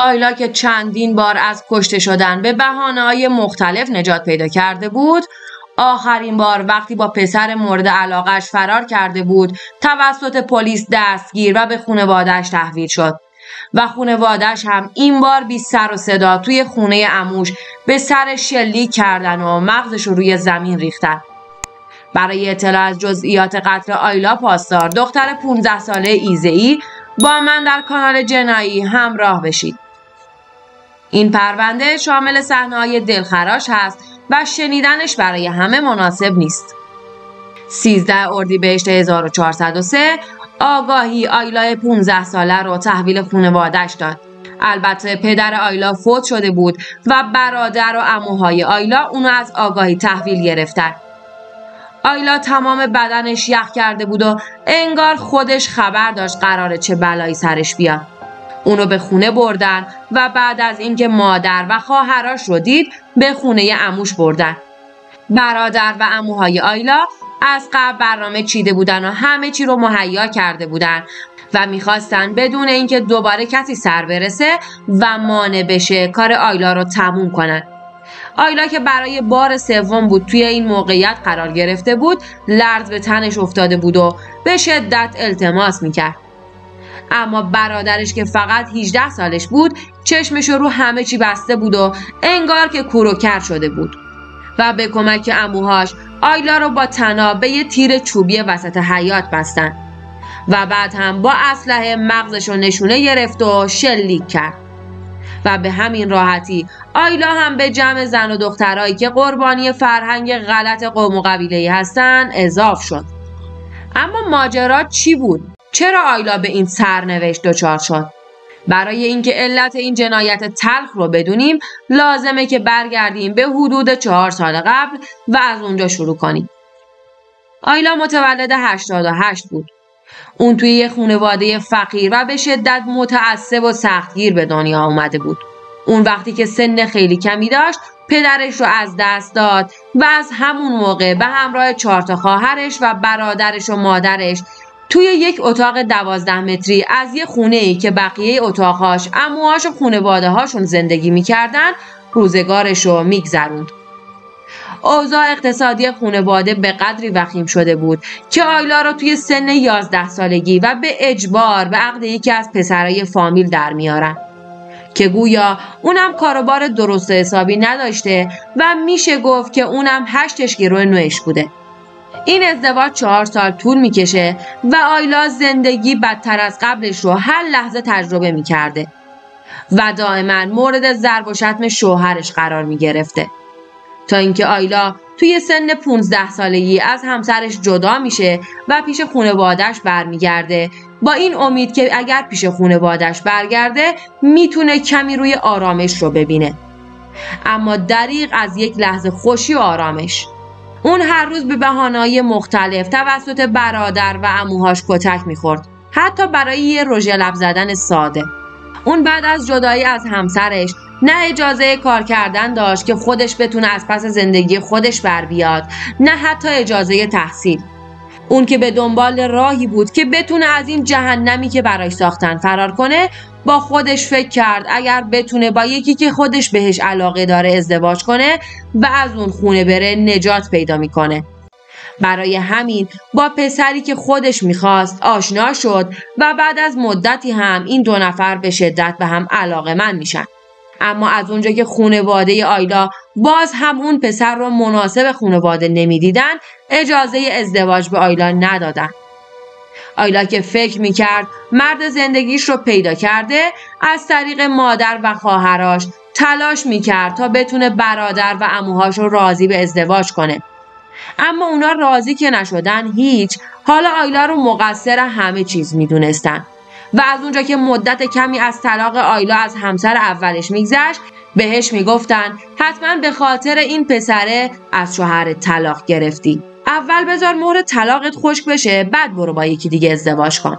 آیلا که چندین بار از کشته شدن به بهانه‌های مختلف نجات پیدا کرده بود، آخرین بار وقتی با پسر مورد علاقش فرار کرده بود توسط پلیس دستگیر و به خانواده‌اش تحویل شد و خانواده‌اش هم این بار بی سر و صدا توی خونه عموش به سر شلیک کردن و مغزش رو روی زمین ریختن. برای اطلاع از جزئیات قتل آیلا پاسدار، دختر 15 ساله ایزه‌ای، با من در کانال جنایی همراه بشید. این پرونده شامل صحنه‌های دلخراش هست و شنیدنش برای همه مناسب نیست. 13 اردیبهشت 1403 آگاهی آیلا 15 ساله رو تحویل خانواده‌اش داد. البته پدر آیلا فوت شده بود و برادر و عموهای آیلا اونو از آگاهی تحویل گرفتن. آیلا تمام بدنش یخ کرده بود و انگار خودش خبر داشت قراره چه بلایی سرش بیاد. اونو به خونه بردن و بعد از اینکه مادر و خواهرش رو دید به خونه عموش بردن. برادر و عموهای آیلا از قبل برنامه چیده بودن و همه چی رو مهیا کرده بودن و میخواستن بدون اینکه دوباره کسی سر برسه و مانع بشه کار آیلا رو تموم کنن. آیلا که برای بار سوم بود توی این موقعیت قرار گرفته بود، لرز به تنش افتاده بود و به شدت التماس میکرد. اما برادرش که فقط 18 سالش بود چشمش رو همه چی بسته بود و انگار که کور و کر شده بود و به کمک عموهاش آیلا رو با طناب به یه تیر چوبی وسط حیاط بستن و بعد هم با اسلحه مغزش رو نشونه گرفت و شلیک کرد و به همین راحتی آیلا هم به جمع زن و دخترایی که قربانی فرهنگ غلط قوم و قبیله‌ای هستن اضاف شد. اما ماجرا چی بود؟ چرا آیلا به این سرنوشت دچار شد؟ برای اینکه علت این جنایت تلخ رو بدونیم لازمه که برگردیم به حدود 4 سال قبل و از اونجا شروع کنیم. آیلا متولد 88 بود. اون توی یه خانواده فقیر و به شدت متعصب و سختگیر به دنیا اومده بود. اون وقتی که سن خیلی کمی داشت پدرش رو از دست داد و از همون موقع به همراه 4 تا خواهرش و برادرش و مادرش توی یک اتاق 12 متری از یه خونه‌ای که بقیه اتاقهاش عموهاش و خانواده‌هاشون زندگی می‌کردن روزگارش رو می‌گذروند. اوضاع اقتصادی خانواده به قدری وخیم شده بود که آیلا رو توی سن 11 سالگی و به اجبار به عقد یکی از پسرای فامیل در میارن که گویا اونم کاروبار درست حسابی نداشته و میشه گفت که اونم 8 گرو نوش بوده. این ازدواج 4 سال طول میکشه و آیلا زندگی بدتر از قبلش رو هر لحظه تجربه میکرده و دائما مورد ضرب و شتم شوهرش قرار میگرفته تا اینکه آیلا توی سن 15 سالگی از همسرش جدا میشه و پیش خانواده‌اش برمیگرده با این امید که اگر پیش خانواده‌اش برگرده میتونه کمی روی آرامش رو ببینه. اما دریغ از یک لحظه خوشی و آرامش. اون هر روز به بهانه‌های مختلف توسط برادر و عموهاش کتک میخورد، حتی برای یه رژ لب زدن ساده. اون بعد از جدایی از همسرش نه اجازه کار کردن داشت که خودش بتونه از پس زندگی خودش بر بیاد، نه حتی اجازه تحصیل. اون که به دنبال راهی بود که بتونه از این جهنمی که برایش ساختن فرار کنه، با خودش فکر کرد اگر بتونه با یکی که خودش بهش علاقه داره ازدواج کنه و از اون خونه بره نجات پیدا میکنه. برای همین با پسری که خودش میخواست آشنا شد و بعد از مدتی هم این 2 نفر به شدت به هم علاقه‌مند میشن. اما از اونجا که خانواده آیلا باز هم اون پسر رو مناسب خانواده نمیدیدن، اجازه ازدواج به آیلا ندادن. آیلا که فکر میکرد مرد زندگیش رو پیدا کرده، از طریق مادر و خواهرش تلاش میکرد تا بتونه برادر و عموهاش رو راضی به ازدواج کنه. اما اونا راضی که نشدن هیچ، حالا آیلا رو مقصر همه چیز میدونستن و از اونجا که مدت کمی از طلاق آیلا از همسر اولش میگذشت بهش میگفتن حتما به خاطر این پسره از شوهر طلاق گرفتی. اول بذار مهر طلاقت خشک بشه بعد برو با یکی دیگه ازدواج کن.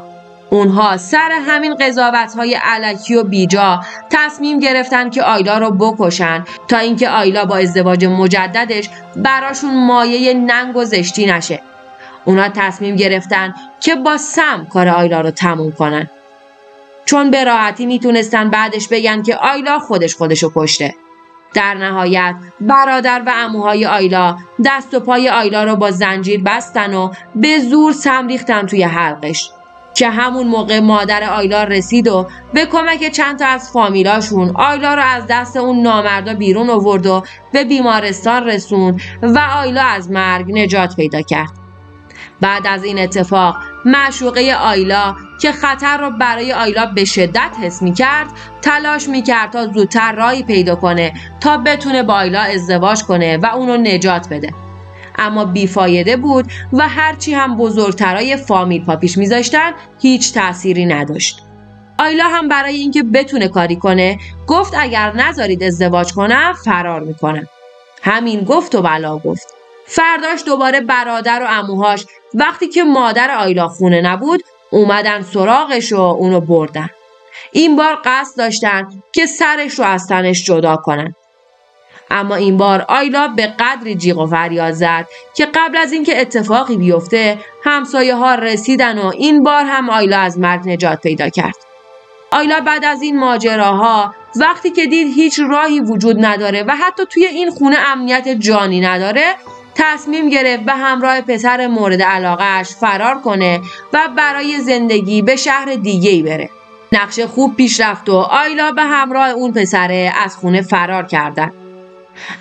اونها سر همین قضاوت‌های الکی و بیجا تصمیم گرفتن که آیلا رو بکشن تا اینکه آیلا با ازدواج مجددش براشون مایه ننگ و زشتی نشه. اونا تصمیم گرفتن که با سم کار آیلا رو تموم کنن. چون به راحتی میتونستن بعدش بگن که آیلا خودشو کشته. در نهایت برادر و عموهای آیلا دست و پای آیلا رو با زنجیر بستن و به زور سم ریختن توی حلقش که همون موقع مادر آیلا رسید و به کمک چند تا از فامیلاشون آیلا رو از دست اون نامردا بیرون آورد و به بیمارستان رسوند و آیلا از مرگ نجات پیدا کرد. بعد از این اتفاق معشوقه آیلا که خطر رو برای آیلا به شدت حس می‌کرد تلاش می‌کرد تا زودتر راهی پیدا کنه تا بتونه با آیلا ازدواج کنه و اونو نجات بده. اما بیفایده بود و هرچی هم بزرگترای فامیل پاپیش میذاشتن هیچ تأثیری نداشت. آیلا هم برای اینکه بتونه کاری کنه گفت اگر نذارید ازدواج کنم فرار میکنم. همین گفت و بلا گفت. فرداش دوباره برادر و عموهاش وقتی که مادر آیلا خونه نبود اومدن سراغش و اونو بردن. این بار قصد داشتن که سرش رو از تنش جدا کنن. اما این بار آیلا به قدری جیغ و فریاد زد که قبل از اینکه اتفاقی بیفته همسایه ها رسیدن و این بار هم آیلا از مرگ نجات پیدا کرد. آیلا بعد از این ماجراها وقتی که دید هیچ راهی وجود نداره و حتی توی این خونه امنیت جانی نداره تصمیم گرفت به همراه پسر مورد علاقه‌اش فرار کنه و برای زندگی به شهر دیگه‌ای بره. نقش خوب پیش رفت و آیلا به همراه اون پسره از خونه فرار کردن.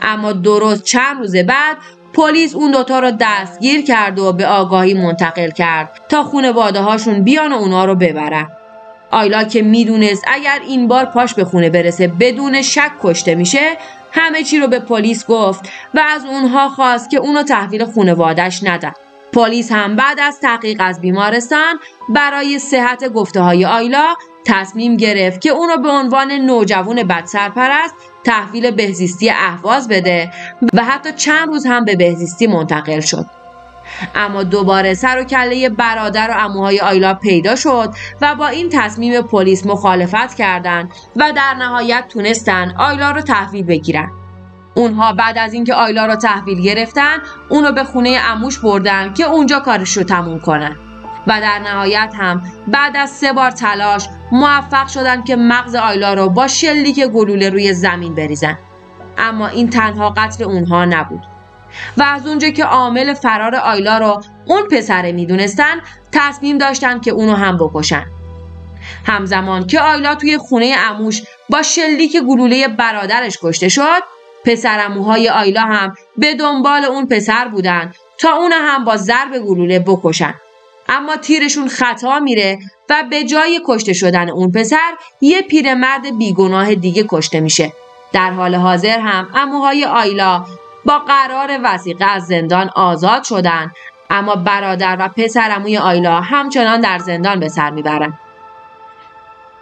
اما درست چند روز بعد پلیس اون دوتا رو دستگیر کرد و به آگاهی منتقل کرد تا خانواده هاشون بیان و اونا رو ببرن. آیلا که میدونست اگر این بار پاش به خونه برسه بدون شک کشته میشه همه چی رو به پلیس گفت و از اونها خواست که اونو تحویل خانواده‌اش ندن. پلیس هم بعد از تحقیق از بیمارستان برای صحت گفته‌های آیلا تصمیم گرفت که اونو به عنوان نوجوان بدسرپرست تحویل بهزیستی اهواز بده و حتی چند روز هم به بهزیستی منتقل شد. اما دوباره سر و کله برادر و عموهای آیلا پیدا شد و با این تصمیم پلیس مخالفت کردند و در نهایت تونستن آیلا رو تحویل بگیرن. اونها بعد از اینکه آیلا رو تحویل گرفتن اونو به خونه عموش بردن که اونجا کارش رو تموم کنن و در نهایت هم بعد از 3 بار تلاش موفق شدن که مغز آیلا رو با شلیک گلوله روی زمین بریزن. اما این تنها قتل اونها نبود و از اونجا که عامل فرار آیلا رو اون پسره میدونستن تصمیم داشتن که اونو هم بکشن. همزمان که آیلا توی خونه عموش با شلیک گلوله برادرش کشته شد پسرعموهای آیلا هم به دنبال اون پسر بودن تا اون هم با ضرب گلوله بکشن. اما تیرشون خطا میره و به جای کشته شدن اون پسر یه پیرمرد بیگناه دیگه کشته میشه. در حال حاضر هم عموهای آیلا با قرار وثیقه از زندان آزاد شدن اما برادر و پسرعموی آیلا همچنان در زندان به سر میبرن.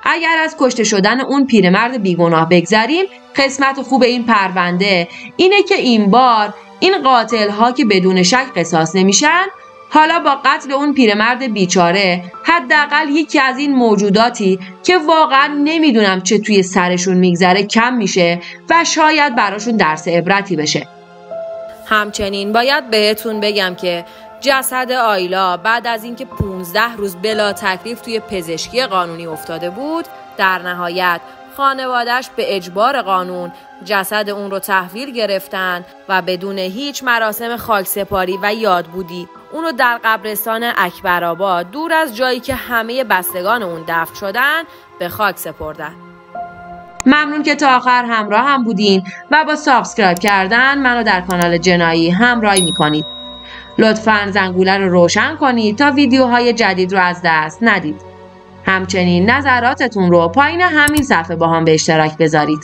اگر از کشته شدن اون پیرمرد بیگناه بگذریم قسمت خوب این پرونده اینه که این بار این قاتل ها که بدون شک قصاص نمیشن حالا با قتل اون پیرمرد بیچاره حداقل یکی از این موجوداتی که واقعا نمیدونم چه توی سرشون میگذره کم میشه و شاید براشون درس عبرتی بشه. همچنین باید بهتون بگم که جسد آیلا بعد از اینکه 15 روز بلا تکلیف توی پزشکی قانونی افتاده بود در نهایت خانواده‌اش به اجبار قانون جسد اون رو تحویل گرفتن و بدون هیچ مراسم خاکسپاری و یادبودی اونو در قبرستان اکبرآباد دور از جایی که همه بستگان اون دفن شدن به خاک سپردن. ممنون که تا آخر همراه هم بودین و با سابسکرایب کردن منو در کانال جنایی همراهی میکنید. لطفاً زنگوله رو روشن کنید تا ویدیوهای جدید رو از دست ندید. همچنین نظراتتون رو پایین همین صفحه با هم به اشتراک بذارید.